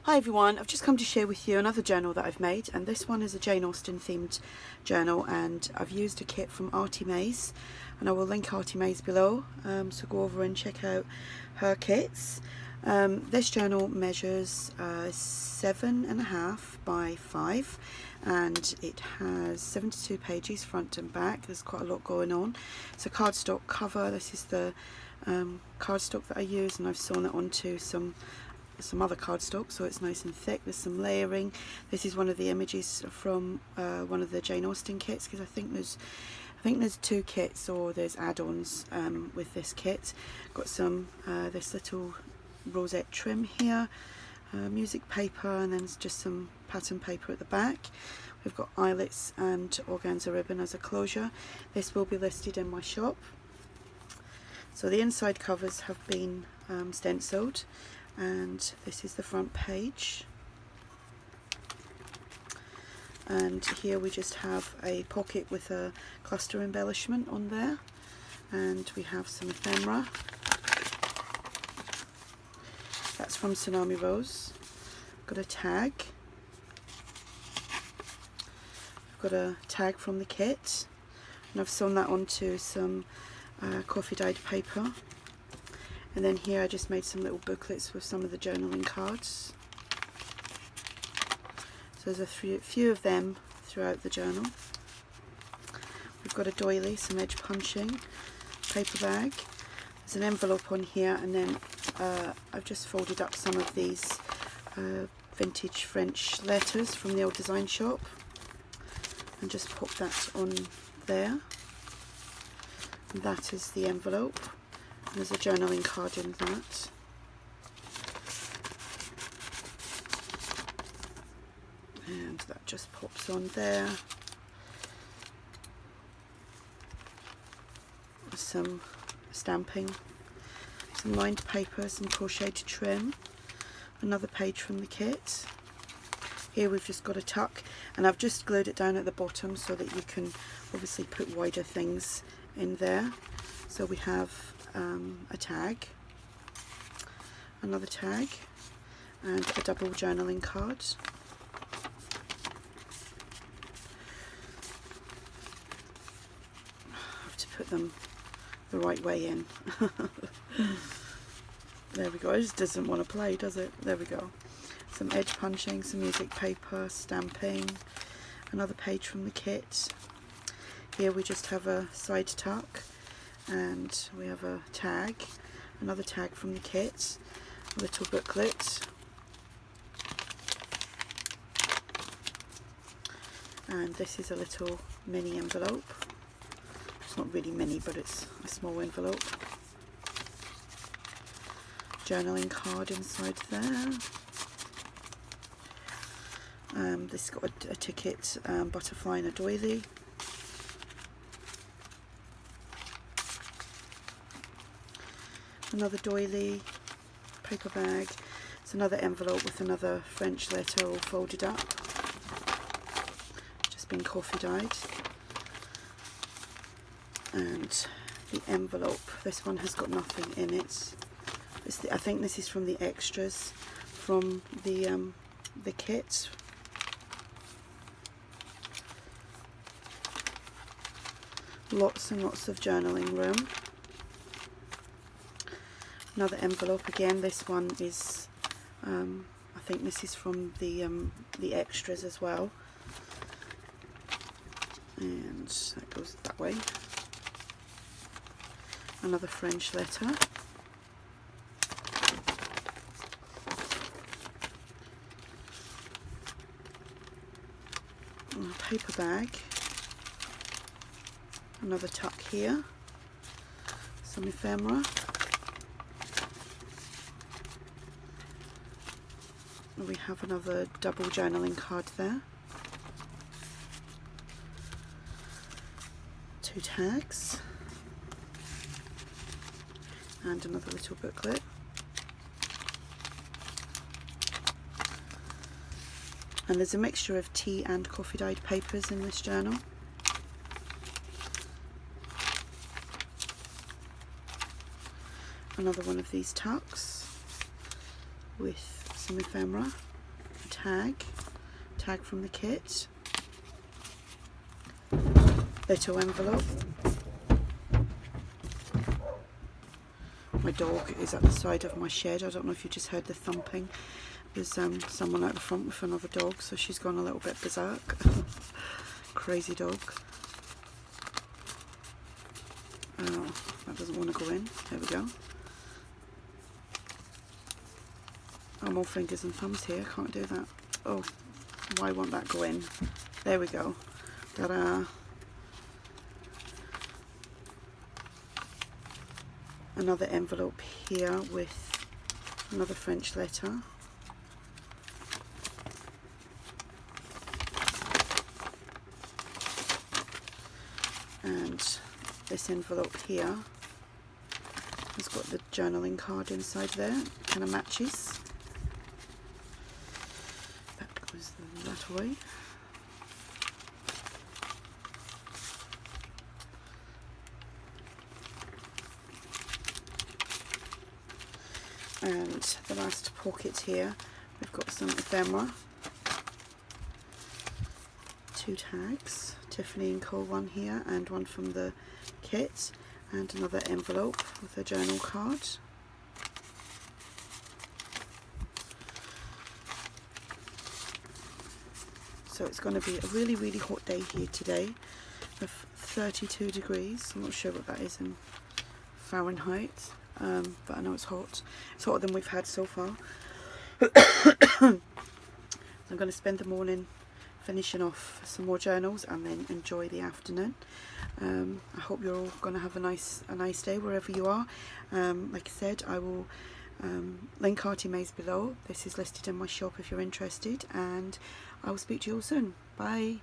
Hi everyone, I've just come to share with you another journal that I've made, and this one is a Jane Austen themed journal, and I've used a kit from Artie Mays, and I will link Artie Mays below, so go over and check out her kits. This journal measures 7.5 by 5 and it has 72 pages front and back. There's quite a lot going on. It's a cardstock cover. This is the cardstock that I use, and I've sewn it onto some other cardstock so it's nice and thick. There's some layering. This is one of the images from one of the Jane Austen kits, because I think there's two kits, or there's add-ons with this kit. Got some this little rosette trim here, music paper, and then just some pattern paper at the back. We've got eyelets and organza ribbon as a closure. This will be listed in my shop. So the inside covers have been stenciled, and this is the front page, and here we just have a pocket with a cluster embellishment on there, and we have some ephemera. That's from Tsunami Rose. Got a tag. I've got a tag from the kit, and I've sewn that onto some coffee dyed paper. And then here I just made some little booklets with some of the journaling cards. So there's a few of them throughout the journal. We've got a doily, some edge punching, paper bag. There's an envelope on here, and then I've just folded up some of these vintage French letters from the old design shop and just pop that on there. And that is the envelope. There's a journaling card in that. And that just pops on there. Some stamping, some lined paper, some crocheted trim, another page from the kit. Here we've just got a tuck, and I've just glued it down at the bottom so that you can obviously put wider things in there. So we have a tag, another tag, and a double journaling card. I have to put them the right way in. There we go. It just doesn't want to play, does it? There we go. Some edge punching, some music paper, stamping, another page from the kit. Here we just have a side tuck, and we have a tag, another tag from the kit, a little booklet, and this is a little mini envelope. It's not really mini, but it's a small envelope. Journaling card inside there. This got a ticket, butterfly and a doily. Another doily, paper bag. It's another envelope with another French letter all folded up. Just been coffee dyed. And the envelope, this one has got nothing in it. I think this is from the extras from the kit. Lots and lots of journaling room. Another envelope again. This one is, I think this is from the extras as well, and that goes that way. Another French letter. A paper bag. Another tuck here. Some ephemera. We have another double journaling card there. Two tags. And another little booklet. And there's a mixture of tea and coffee dyed papers in this journal. Another one of these tucks with some ephemera. tag from the kit, little envelope. My dog is at the side of my shed. I don't know if you just heard the thumping. There's someone out the front with another dog, so she's gone a little bit berserk. Crazy dog. Oh, that doesn't want to go in. There we go. I'm all fingers and thumbs here. Can't do that. Oh, why won't that go in? There we go. Ta-da! Another envelope here with another French letter. And this envelope here has got the journaling card inside there. Kind of matches. That goes that way. And the last pocket here, we've got some ephemera, 2 tags, Tiffany & Co. one here and one from the kit, and another envelope with a journal card. So it's going to be a really, really hot day here today of 32 degrees. I'm not sure what that is in Fahrenheit. But I know it's hot. It's hotter than we've had so far. So I'm going to spend the morning finishing off some more journals and then enjoy the afternoon. I hope you're all going to have a nice day wherever you are. Like I said, I will link Artie Mays below. This is listed in my shop if you're interested, and I will speak to you all soon. Bye.